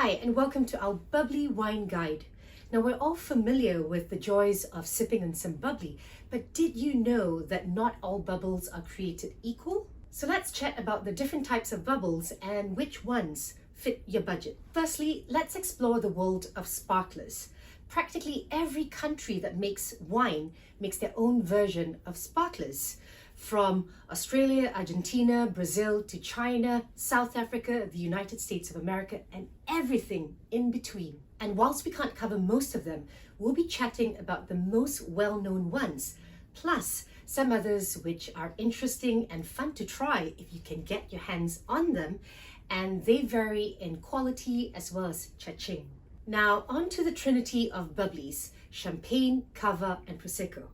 Hi, and welcome to our bubbly wine guide. Now, we're all familiar with the joys of sipping on some bubbly, but did you know that not all bubbles are created equal? So let's chat about the different types of bubbles and which ones fit your budget. Firstly, let's explore the world of sparklers. Practically every country that makes wine makes their own version of sparklers. From Australia, Argentina, Brazil to China, South Africa, the United States of America, and everything in between. And whilst we can't cover most of them, we'll be chatting about the most well-known ones, plus some others which are interesting and fun to try if you can get your hands on them, and they vary in quality as well as cha-ching. Now, on to the trinity of bubblies: champagne, cava, and prosecco.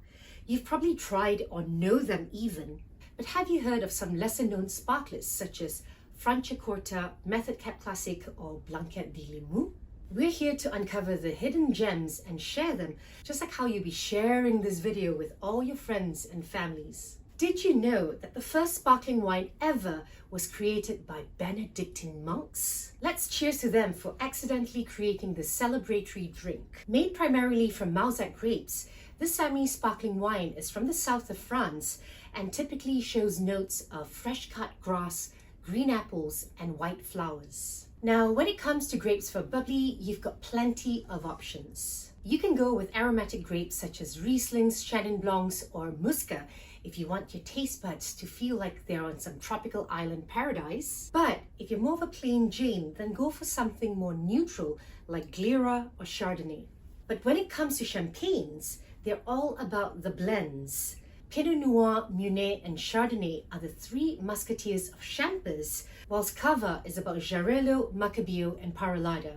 You've probably tried or know them even, but have you heard of some lesser known sparklers such as Franciacorta, Method Cap Classic, or Blanquette de Limoux? We're here to uncover the hidden gems and share them, just like how you'll be sharing this video with all your friends and families. Did you know that the first sparkling wine ever was created by Benedictine monks? Let's cheers to them for accidentally creating this celebratory drink. Made primarily from Malzac grapes, this semi-sparkling wine is from the south of France and typically shows notes of fresh-cut grass, green apples, and white flowers. Now, when it comes to grapes for bubbly, you've got plenty of options. You can go with aromatic grapes such as Rieslings, Chenin Blancs, or Muscat if you want your taste buds to feel like they're on some tropical island paradise. But if you're more of a plain Jane, then go for something more neutral like Glera or Chardonnay. But when it comes to champagnes, they're all about the blends. Pinot Noir, Meunier, and Chardonnay are the three musketeers of champers, whilst Cava is about Jarello, Macabeo, and Parellada.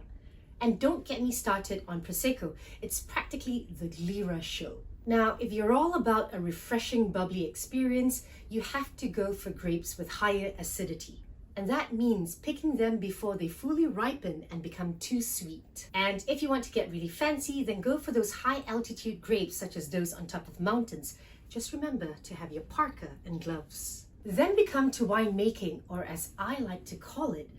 And don't get me started on Prosecco, it's practically the Glera show. Now, if you're all about a refreshing bubbly experience, you have to go for grapes with higher acidity. And that means picking them before they fully ripen and become too sweet. And if you want to get really fancy, then go for those high altitude grapes such as those on top of mountains. Just remember to have your parka and gloves. Then we come to winemaking, or as I like to call it,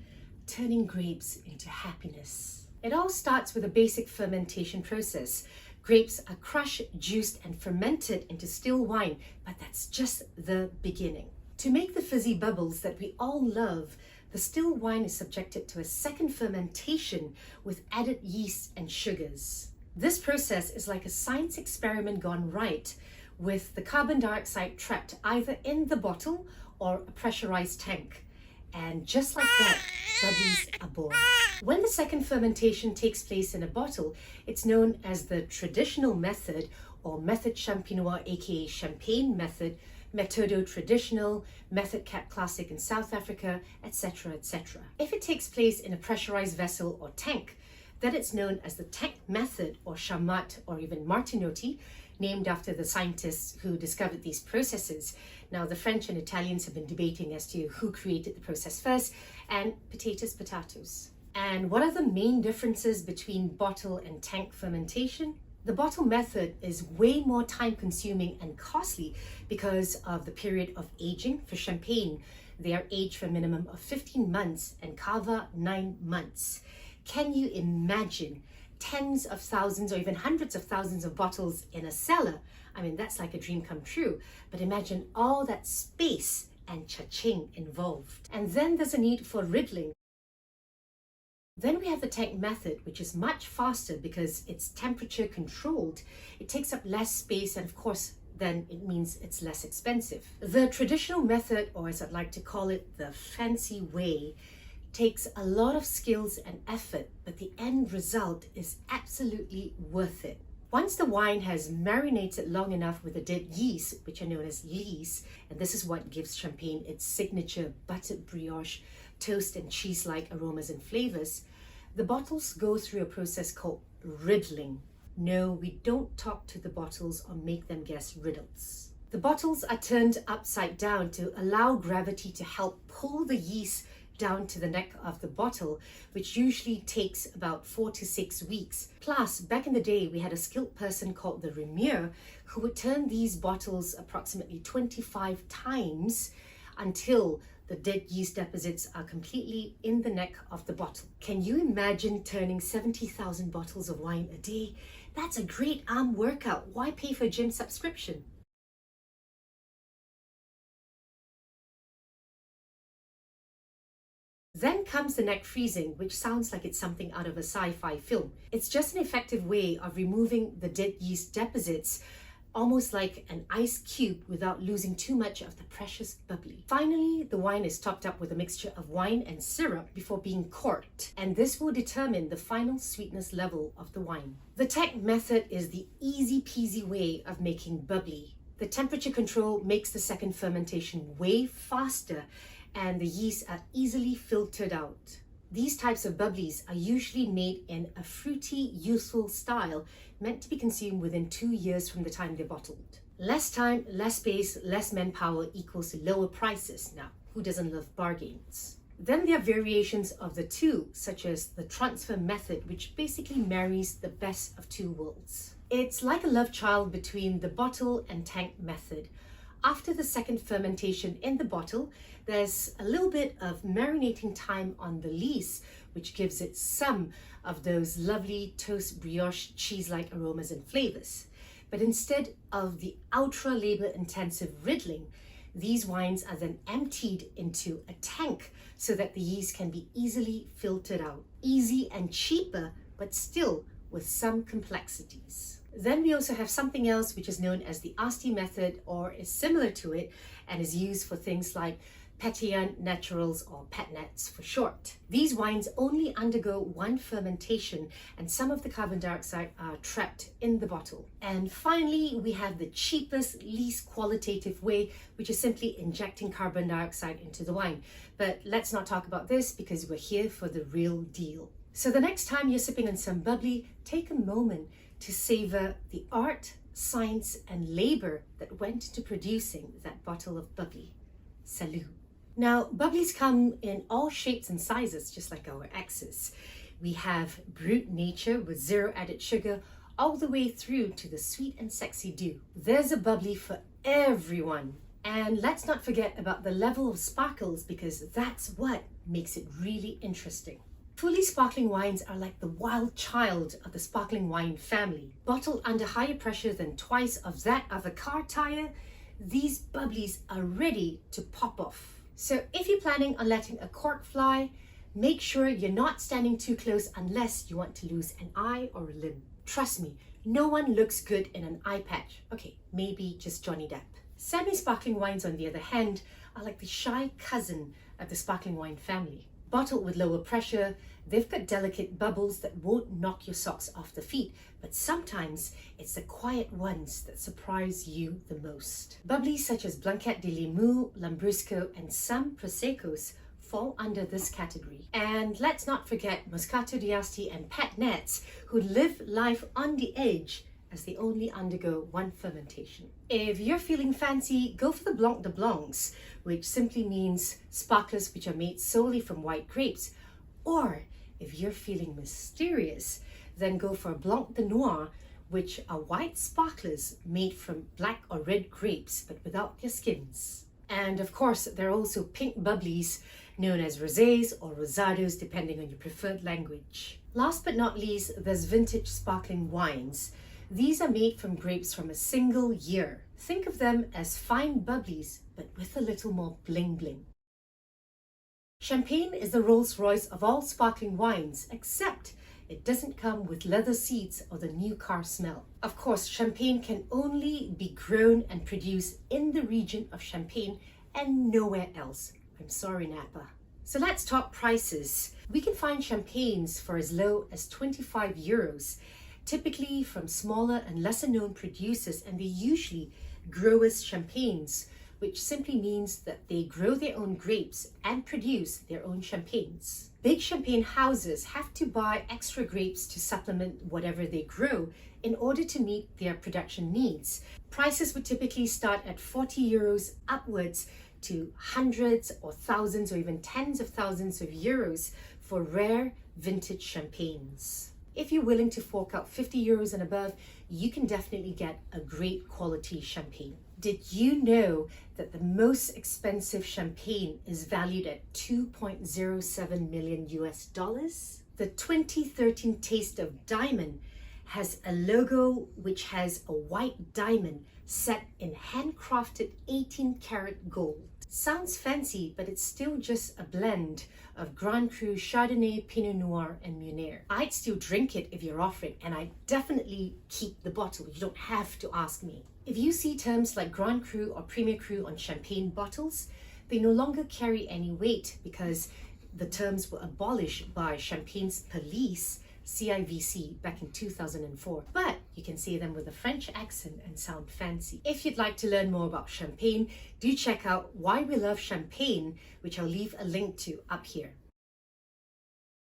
turning grapes into happiness. It all starts with a basic fermentation process. Grapes are crushed, juiced, and fermented into still wine, but that's just the beginning. To make the fizzy bubbles that we all love, the still wine is subjected to a second fermentation with added yeast and sugars. This process is like a science experiment gone right, with the carbon dioxide trapped either in the bottle or a pressurized tank. And just like that, bubblies are born. When the second fermentation takes place in a bottle, it's known as the traditional method, or method champenois, aka champagne method, Metodo traditional, Method Cap Classic in South Africa, etc., etc. If it takes place in a pressurized vessel or tank, then it's known as the tank method, or Chamat, or even Martinotti, named after the scientists who discovered these processes. Now, the French and Italians have been debating as to who created the process first, and potatoes. And what are the main differences between bottle and tank fermentation? The bottle method is way more time consuming and costly because of the period of aging. For champagne, they are aged for a minimum of 15 months and cava 9 months. Can you imagine tens of thousands or even hundreds of thousands of bottles in a cellar? I mean, that's like a dream come true. But imagine all that space and cha-ching involved. And then there's a need for riddling. Then we have the tank method, which is much faster because it's temperature controlled. It takes up less space, and of course, then it means it's less expensive. The traditional method, or as I'd like to call it, the fancy way, takes a lot of skills and effort, but the end result is absolutely worth it. Once the wine has marinated long enough with the dead yeast, which are known as lees, and this is what gives champagne its signature buttered brioche, toast and cheese-like aromas and flavors, the bottles go through a process called riddling. No, we don't talk to the bottles or make them guess riddles. The bottles are turned upside down to allow gravity to help pull the yeast down to the neck of the bottle, which usually takes about 4 to 6 weeks. Plus, back in the day, we had a skilled person called the remuer who would turn these bottles approximately 25 times until the dead yeast deposits are completely in the neck of the bottle. Can you imagine turning 70,000 bottles of wine a day? That's a great arm workout. Why pay for a gym subscription? Then comes the neck freezing, which sounds like it's something out of a sci-fi film. It's just an effective way of removing the dead yeast deposits, almost like an ice cube, without losing too much of the precious bubbly. Finally, the wine is topped up with a mixture of wine and syrup before being corked, and this will determine the final sweetness level of the wine. The tech method is the easy peasy way of making bubbly. The temperature control makes the second fermentation way faster, and the yeasts are easily filtered out. These types of bubblies are usually made in a fruity, youthful style, meant to be consumed within 2 years from the time they're bottled. Less time, less space, less manpower equals lower prices. Now, who doesn't love bargains? Then there are variations of the two, such as the transfer method, which basically marries the best of two worlds. It's like a love child between the bottle and tank method. After the second fermentation in the bottle, there's a little bit of marinating time on the lees, which gives it some of those lovely toast brioche cheese-like aromas and flavors. But instead of the ultra labor-intensive riddling, these wines are then emptied into a tank so that the yeast can be easily filtered out. Easy and cheaper, but still with some complexities. Then we also have something else which is known as the Asti method, or is similar to it, and is used for things like Pétillant Naturals, or PETNats for short. These wines only undergo one fermentation, and some of the carbon dioxide are trapped in the bottle. And finally, we have the cheapest, least qualitative way, which is simply injecting carbon dioxide into the wine. But let's not talk about this because we're here for the real deal. So the next time you're sipping on some bubbly, take a moment to savor the art, science, and labor that went into producing that bottle of bubbly. Salut! Now, bubblies come in all shapes and sizes, just like our exes. We have brute nature with zero added sugar, all the way through to the sweet and sexy dew. There's a bubbly for everyone. And let's not forget about the level of sparkles, because that's what makes it really interesting. Fully sparkling wines are like the wild child of the sparkling wine family. Bottled under higher pressure than twice of that of a car tire, these bubblies are ready to pop off. So if you're planning on letting a cork fly, make sure you're not standing too close unless you want to lose an eye or a limb. Trust me, no one looks good in an eye patch. Okay, maybe just Johnny Depp. Semi-sparkling wines, on the other hand, are like the shy cousin of the sparkling wine family. Bottled with lower pressure, they've got delicate bubbles that won't knock your socks off the feet, but sometimes it's the quiet ones that surprise you the most. Bubblies such as Blanquette de Limoux, Lambrusco, and some Proseccos fall under this category. And let's not forget Moscato d'Asti and PETNats, who live life on the edge as they only undergo one fermentation. If you're feeling fancy, go for the Blanc de Blancs, which simply means sparklers which are made solely from white grapes. Or if you're feeling mysterious, then go for Blanc de Noir, which are white sparklers made from black or red grapes, but without their skins. And of course, there are also pink bubblies, known as rosés or rosados, depending on your preferred language. Last but not least, there's vintage sparkling wines. These are made from grapes from a single year. Think of them as fine bubblies, but with a little more bling bling. Champagne is the Rolls-Royce of all sparkling wines, except it doesn't come with leather seats or the new car smell. Of course, champagne can only be grown and produced in the region of Champagne and nowhere else. I'm sorry, Napa. So let's talk prices. We can find champagnes for as low as 25 euros, typically from smaller and lesser known producers, and they're usually growers champagnes, which simply means that they grow their own grapes and produce their own champagnes. Big champagne houses have to buy extra grapes to supplement whatever they grow in order to meet their production needs. Prices would typically start at 40 euros upwards to hundreds or thousands or even tens of thousands of euros for rare vintage champagnes. If you're willing to fork out 50 euros and above, you can definitely get a great quality champagne. Did you know that the most expensive champagne is valued at 2.07 million US dollars? The 2013 Taste of Diamond has a logo which has a white diamond set in handcrafted 18-karat gold. Sounds fancy, but it's still just a blend of Grand Cru, Chardonnay, Pinot Noir, and Meunier. I'd still drink it if you're offering, and I'd definitely keep the bottle. You don't have to ask me. If you see terms like Grand Cru or Premier Cru on champagne bottles, they no longer carry any weight because the terms were abolished by Champagne's police, CIVC, back in 2004. But you can say them with a French accent and sound fancy. If you'd like to learn more about champagne, do check out Why We Love Champagne, which I'll leave a link to up here.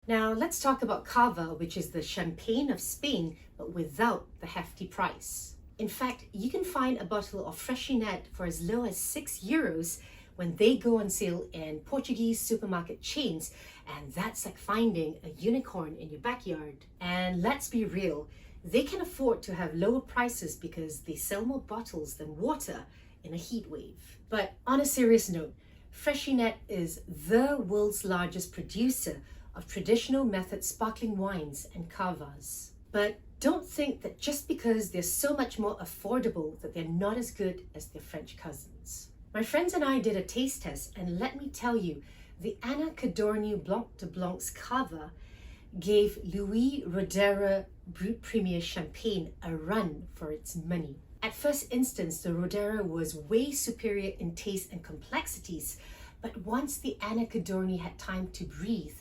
Now let's talk about Cava, which is the champagne of Spain, but without the hefty price. In fact, you can find a bottle of Freixenet for as low as 6 euros when they go on sale in Portuguese supermarket chains, and that's like finding a unicorn in your backyard. And let's be real, they can afford to have lower prices because they sell more bottles than water in a heat wave. But on a serious note, Freixenet is the world's largest producer of traditional method sparkling wines and cavas. But don't think that just because they're so much more affordable that they're not as good as their French cousins. My friends and I did a taste test, and let me tell you, the Anna Cadorniu Blanc de Blanc's cava gave Louis Roederer Brut Premier Champagne a run for its money. At first instance, the Roederer was way superior in taste and complexities, but once the Anna Cadorniu had time to breathe,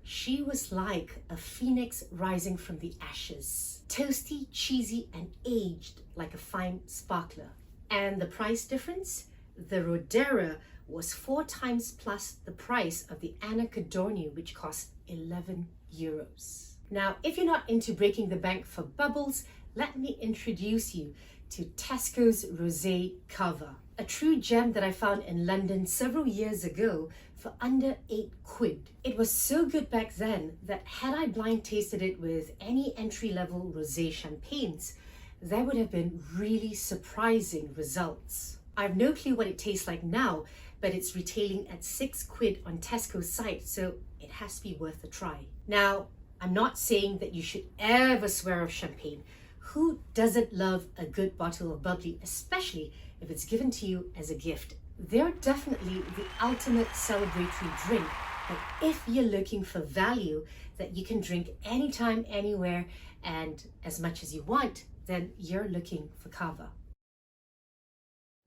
she was like a phoenix rising from the ashes. Toasty, cheesy, and aged like a fine sparkler. And the price difference? The Roederer was 4 times plus the price of the Anna Cadorniu, which cost 11 euros. Now, if you're not into breaking the bank for bubbles, let me introduce you to Tesco's Rosé Cava, a true gem that I found in London several years ago for under 8 quid. It was so good back then that had I blind tasted it with any entry-level rosé champagnes, there would have been really surprising results. I have no clue what it tastes like now, but it's retailing at 6 quid on Tesco's site, so it has to be worth a try. Now, I'm not saying that you should ever swear off champagne. Who doesn't love a good bottle of bubbly, especially if it's given to you as a gift? They're definitely the ultimate celebratory drink, but if you're looking for value that you can drink anytime, anywhere, and as much as you want, then you're looking for Cava.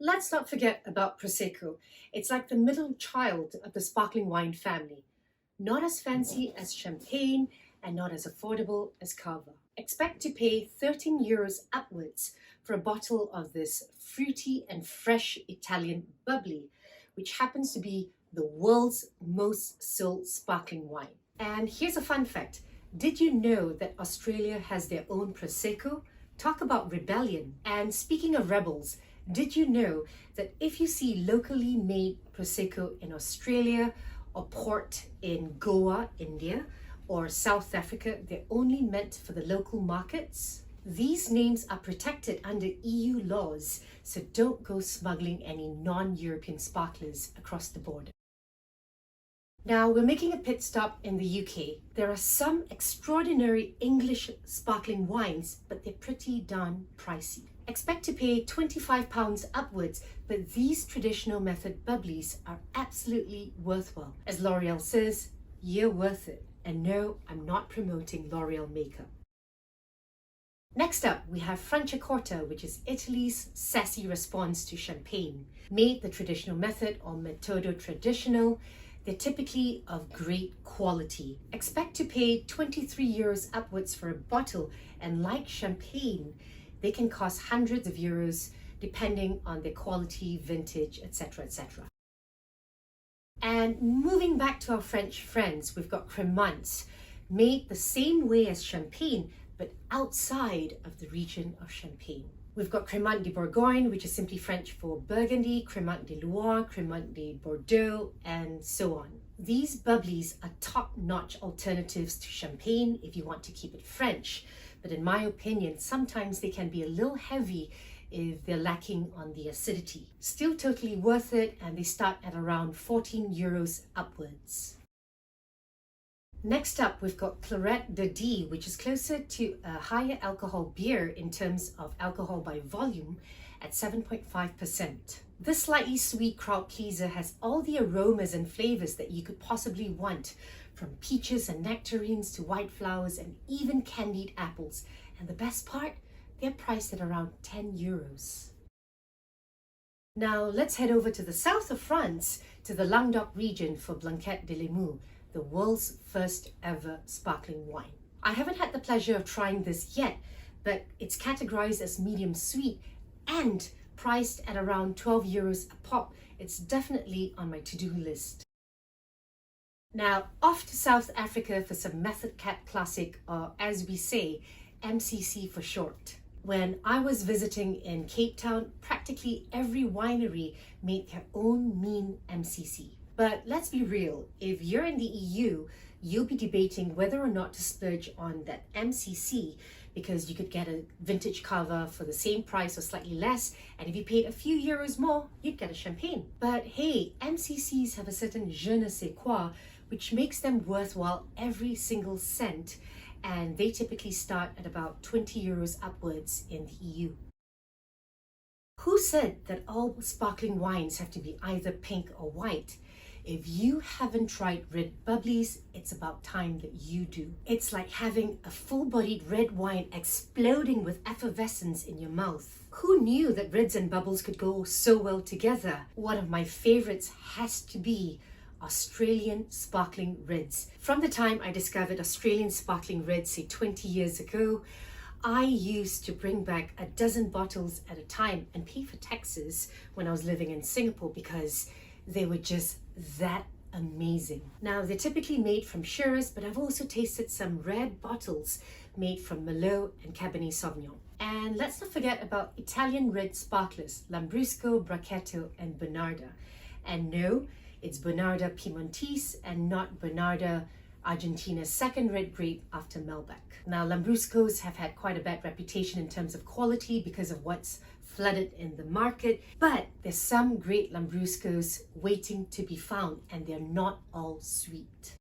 Let's not forget about Prosecco. It's like the middle child of the sparkling wine family. Not as fancy as champagne and not as affordable as Cava. Expect to pay 13 euros upwards for a bottle of this fruity and fresh Italian bubbly, which happens to be the world's most sold sparkling wine. And here's a fun fact. Did you know that Australia has their own Prosecco? Talk about rebellion. And speaking of rebels, did you know that if you see locally made Prosecco in Australia or port in Goa, India, or South Africa, they're only meant for the local markets? These names are protected under EU laws, so don't go smuggling any non-European sparklers across the border. Now we're making a pit stop in the UK. There are some extraordinary English sparkling wines, but they're pretty darn pricey. Expect to pay £25 upwards, but these traditional method bubblies are absolutely worthwhile. As L'Oreal says, you're worth it. And no, I'm not promoting L'Oreal makeup. Next up, we have Franciacorta, which is Italy's sassy response to champagne. Made the traditional method or metodo traditional, they're typically of great quality. Expect to pay 23 euros upwards for a bottle, and like champagne, they can cost hundreds of euros depending on their quality, vintage, etc., etc. And moving back to our French friends, we've got Cremant, made the same way as champagne, but outside of the region of Champagne. We've got Cremant de Bourgogne, which is simply French for Burgundy, Cremant de Loire, Cremant de Bordeaux, and so on. These bubblies are top-notch alternatives to champagne if you want to keep it French, but in my opinion, sometimes they can be a little heavy if they're lacking on the acidity. Still totally worth it, and they start at around 14 euros upwards. Next up, we've got Claret de Die, which is closer to a higher alcohol beer in terms of alcohol by volume at 7.5%. This slightly sweet crowd pleaser has all the aromas and flavors that you could possibly want, from peaches and nectarines to white flowers and even candied apples. And the best part, they're priced at around 10 euros. Now let's head over to the south of France, to the Languedoc region for Blanquette de Limoux, the world's first ever sparkling wine. I haven't had the pleasure of trying this yet, but it's categorized as medium sweet and priced at around 12 euros a pop. It's definitely on my to-do list. Now off to South Africa for some Method Cat Classic, or as we say, MCC for short. When I was visiting in Cape Town, practically every winery made their own mean MCC. But let's be real, if you're in the EU, you'll be debating whether or not to splurge on that MCC, because you could get a vintage cava for the same price or slightly less, and if you paid a few euros more, you'd get a champagne. But hey, MCCs have a certain je ne sais quoi, which makes them worthwhile every single cent, and they typically start at about 20 euros upwards in the EU. Who said that all sparkling wines have to be either pink or white? If you haven't tried red bubblies, it's about time that you do. It's like having a full-bodied red wine exploding with effervescence in your mouth. Who knew that reds and bubbles could go so well together? One of my favorites has to be Australian sparkling reds. From the time I discovered Australian sparkling reds, say 20 years ago, I used to bring back a dozen bottles at a time and pay for taxes when I was living in Singapore, because they were just that amazing. Now, they're typically made from Shiraz, but I've also tasted some red bottles made from Merlot and Cabernet Sauvignon. And let's not forget about Italian red sparklers, Lambrusco, Brachetto, and Bernarda. And no, it's Bernarda Piemontese and not Bernarda, Argentina's second red grape after Malbec. Now, Lambruscos have had quite a bad reputation in terms of quality because of what's flooded in the market, but there's some great Lambruscos waiting to be found, and they're not all sweet.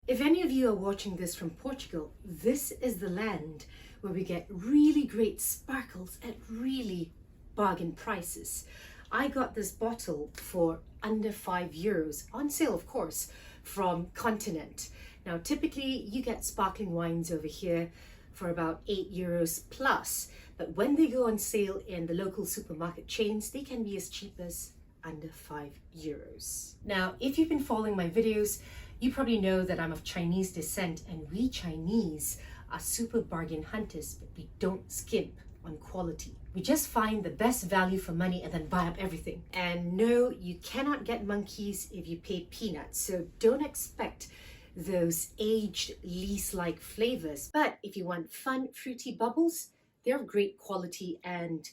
If any of you are watching this from Portugal, this is the land where we get really great sparkles at really bargain prices. I got this bottle for under 5 euros, on sale of course, from Continent. Now typically you get sparkling wines over here for about 8 euros plus, but when they go on sale in the local supermarket chains, they can be as cheap as under 5 euros. Now, if you've been following my videos, you probably know that I'm of Chinese descent, and we Chinese are super bargain hunters, but we don't skimp on quality. We just find the best value for money and then buy up everything. And no, you cannot get monkeys if you pay peanuts, so don't expect those aged lees-like flavors. But if you want fun, fruity bubbles, they're of great quality, and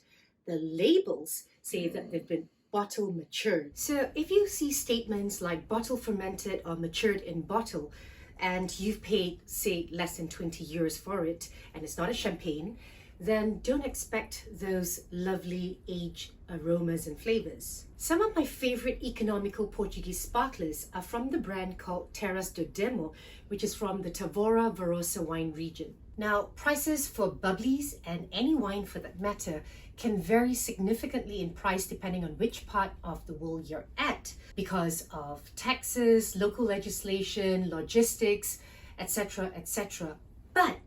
the labels say that they've been bottle matured. So if you see statements like bottle fermented or matured in bottle, and you've paid, say, less than 20 euros for it, and it's not a champagne, then don't expect those lovely aged aromas and flavors. Some of my favorite economical Portuguese sparklers are from the brand called Terras do Demo, which is from the Tavora Varosa wine region. Now, prices for bubblies, and any wine for that matter, can vary significantly in price depending on which part of the world you're at, because of taxes, local legislation, logistics, etc., etc. But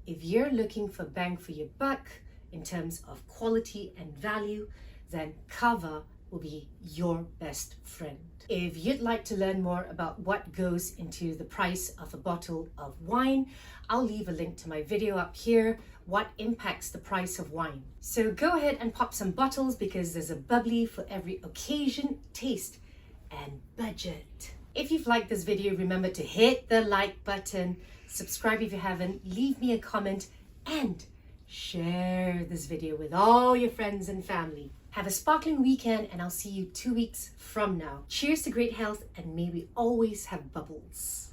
if you're looking for bang for your buck in terms of quality and value, then Cava will be your best friend. If you'd like to learn more about what goes into the price of a bottle of wine, I'll leave a link to my video up here, what impacts the price of wine. So go ahead and pop some bottles, because there's a bubbly for every occasion, taste, and budget. If you've liked this video, remember to hit the like button, subscribe if you haven't, leave me a comment, and share this video with all your friends and family. Have a sparkling weekend, and I'll see you 2 weeks from now. Cheers to great health, and may we always have bubbles.